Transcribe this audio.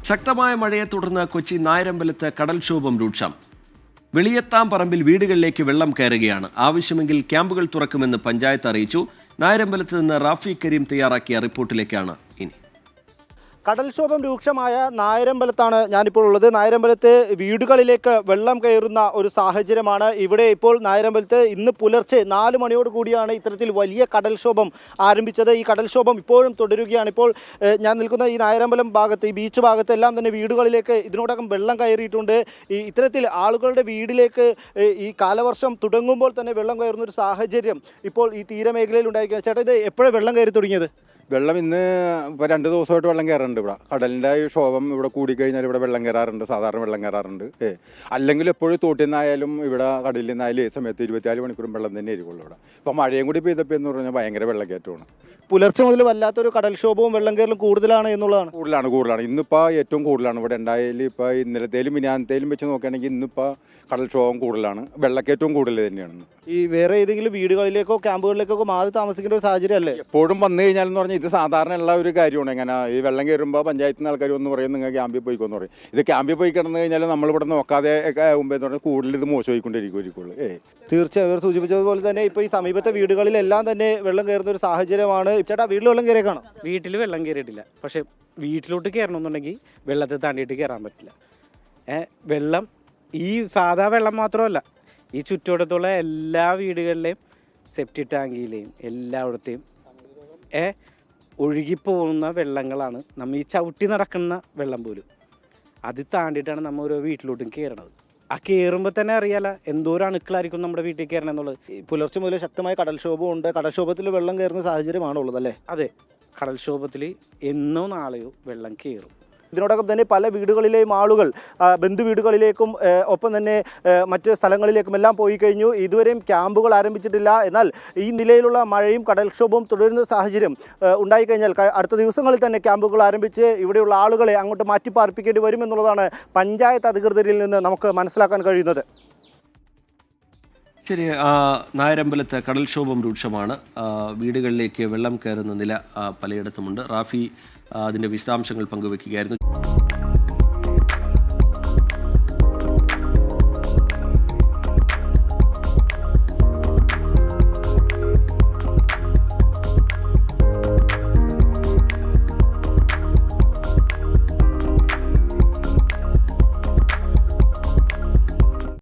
ശക്തമായ മഴയെ തുടർന്ന് കൊച്ചി നായരമ്പലത്ത് കടൽക്ഷോഭം രൂക്ഷം. വെളിയത്താംപറമ്പിൽ വീടുകളിലേക്ക് വെള്ളം കയറുകയാണ്. ആവശ്യമെങ്കിൽ ക്യാമ്പുകൾ തുറക്കുമെന്ന് പഞ്ചായത്ത് അറിയിച്ചു. നായരമ്പലത്ത് നിന്ന് റാഫി കരീം തയ്യാറാക്കിയ റിപ്പോർട്ടിലേക്കാണ് ഇനി. കടൽക്ഷോഭം രൂക്ഷമായ നായരമ്പലത്താണ് ഞാനിപ്പോൾ ഉള്ളത്. നായരമ്പലത്ത് വീടുകളിലേക്ക് വെള്ളം കയറുന്ന ഒരു സാഹചര്യമാണ് ഇവിടെ ഇപ്പോൾ. നായരമ്പലത്ത് ഇന്ന് പുലർച്ചെ 4 മണിയോട് കൂടിയാണ് ഇത്തരത്തിൽ വലിയ കടൽക്ഷോഭം ആരംഭിച്ചത്. ഈ കടൽക്ഷോഭം ഇപ്പോഴും തുടരുകയാണ്. ഇപ്പോൾ ഞാൻ നിൽക്കുന്ന ഈ നായരമ്പലം ഭാഗത്ത്, ഈ ബീച്ച് ഭാഗത്ത് എല്ലാം തന്നെ വീടുകളിലേക്ക് ഇതിനോടകം വെള്ളം കയറിയിട്ടുണ്ട്. ഇത്തരത്തിൽ ആളുകളുടെ വീട്ടിലേക്ക് ഈ കാലവർഷം തുടങ്ങുമ്പോൾ തന്നെ വെള്ളം കയറുന്ന ഒരു സാഹചര്യം ഇപ്പോൾ ഈ തീരമേഖലയിൽ ഉണ്ടായിരിക്കുക. ചേട്ടാ, ഇത് എപ്പോഴാണ് വെള്ളം കയറി തുടങ്ങിയത്? വെള്ളം ഇന്ന് ഇപ്പോൾ 2 ദിവസമായിട്ട് വെള്ളം കയറാറുണ്ട്. ഇവിടെ കടലിൻ്റെ ഈ ക്ഷോഭം ഇവിടെ കൂടിക്കഴിഞ്ഞാൽ ഇവിടെ വെള്ളം കയറാറുണ്ട്, സാധാരണ വെള്ളം കയറാറുണ്ട്. അല്ലെങ്കിൽ എപ്പോഴും തോട്ടിൽ നിന്നായാലും ഇവിടെ കടലിൽ നിന്നായാലും ഈ സമയത്ത് 24 മണിക്കൂറും വെള്ളം തന്നെ ആയിരിക്കുള്ളൂ ഇവിടെ. ഇപ്പോൾ മഴയും കൂടി പെയ്തപ്പോൾ എന്ന് പറഞ്ഞാൽ ഭയങ്കര വെള്ളക്കയറ്റമാണ്. പുലർച്ചെ മുതൽ വല്ലാത്തൊരു കടൽക്ഷോഭവും വെള്ളം കയറലും കൂടുതലാണ് എന്നുള്ളതാണ്. കൂടുതലാണ്. ഇന്നിപ്പോൾ ഏറ്റവും കൂടുതലാണ് ഇവിടെ ഉണ്ടായാലും. ഇപ്പോൾ ഇന്നലത്തേലും മിനിയാന്നത്തേലും വെച്ച് നോക്കുകയാണെങ്കിൽ ഇന്നിപ്പോൾ കടൽക്ഷോഭം കൂടുതലാണ്, വെള്ളക്കയറ്റവും കൂടുതൽ തന്നെയാണ്. ഈ വേറെ ഏതെങ്കിലും വീടുകളിലേക്കോ ക്യാമ്പുകളിലേക്കോ മാറി താമസിക്കേണ്ട ഒരു സാഹചര്യം അല്ലേ? എപ്പോഴും വന്നു കഴിഞ്ഞാലെന്ന് പറഞ്ഞാൽ ഇത് സാധാരണ ഉള്ള ഒരു കാര്യമാണ്. ഇങ്ങനെ ഈ വെള്ളം കയറുമ്പോൾ പഞ്ചായത്തിൽ നിന്ന് ആൾക്കാർ ഒന്ന് പറയും നിങ്ങൾ ക്യാമ്പിൽ പോയിക്കോന്ന് പറയും. ഇത് ക്യാമ്പിൽ പോയി കിടന്നു കഴിഞ്ഞാൽ നമ്മളിവിടെ നോക്കാതെ മുമ്പേ എന്ന് പറഞ്ഞാൽ കൂടുതൽ ഇത് മോശമായിക്കൊണ്ടിരിക്കുള്ളൂ. തീർച്ചയായും ഇവർ സൂചിപ്പിച്ചതുപോലെ തന്നെ ഇപ്പോൾ ഈ സമീപത്തെ വീടുകളിലെല്ലാം തന്നെ വെള്ളം കയറുന്ന ഒരു സാഹചര്യമാണ്. ചേട്ടാ, വീട്ടിൽ വെള്ളം കയറിയേക്കാണോ? വീട്ടിൽ വെള്ളം കയറിയിട്ടില്ല. പക്ഷെ വീട്ടിലോട്ട് കയറണമെന്നുണ്ടെങ്കിൽ വെള്ളത്തെ താണ്ടിയിട്ട് കയറാൻ പറ്റില്ല. വെള്ളം ഈ സാധാ വെള്ളം മാത്രമല്ല, ഈ ചുറ്റുവട്ടത്തുള്ള എല്ലാ വീടുകളിലെയും സെപ്റ്റി ടാങ്കിലെയും എല്ലായിടത്തെയും ഒഴുകിപ്പോകുന്ന വെള്ളങ്ങളാണ് നമ്മൾ ഈ ചവിട്ടി നടക്കുന്ന വെള്ളം പോലും. അത് താണ്ടിയിട്ടാണ് നമ്മൾ ഓരോ വീട്ടിലോട്ടും കയറണത്. ആ കയറുമ്പോൾ തന്നെ അറിയാലോ എന്തോരം അണുക്കളായിരിക്കും നമ്മുടെ വീട്ടിൽ കയറണം എന്നുള്ളത്. പുലർച്ചെ മുതൽ ശക്തമായ കടൽക്ഷോഭമുണ്ട്. കടൽക്ഷോഭത്തിൽ വെള്ളം കയറുന്ന സാഹചര്യമാണുള്ളത് അല്ലേ? അതെ, കടൽക്ഷോഭത്തിൽ എന്നോ നാളെയോ വെള്ളം കയറും. ഇതിനോടകം തന്നെ പല വീടുകളിലെയും ആളുകൾ ബന്ധു വീടുകളിലേക്കും ഒപ്പം തന്നെ മറ്റ് സ്ഥലങ്ങളിലേക്കും എല്ലാം പോയി കഴിഞ്ഞു. ഇതുവരെയും ക്യാമ്പുകൾ ആരംഭിച്ചിട്ടില്ല. എന്നാൽ ഈ നിലയിലുള്ള മഴയും കടൽക്ഷോഭവും തുടരുന്ന സാഹചര്യം ഉണ്ടായിക്കഴിഞ്ഞാൽ അടുത്ത ദിവസങ്ങളിൽ തന്നെ ക്യാമ്പുകൾ ആരംഭിച്ച് ഇവിടെയുള്ള ആളുകളെ അങ്ങോട്ട് മാറ്റിപ്പാർപ്പിക്കേണ്ടി വരുമെന്നുള്ളതാണ് പഞ്ചായത്ത് അധികൃതരിൽ നിന്ന് നമുക്ക് മനസ്സിലാക്കാൻ കഴിയുന്നത്. ശരി, നായരമ്പലത്ത് കടൽക്ഷോഭം രൂക്ഷമാണ്. വീടുകളിലേക്ക് വെള്ളം കയറുന്ന നില പലയിടത്തുമുണ്ട്. റാഫി അതിൻ്റെ വിശദാംശങ്ങൾ പങ്കുവയ്ക്കുകയായിരുന്നു.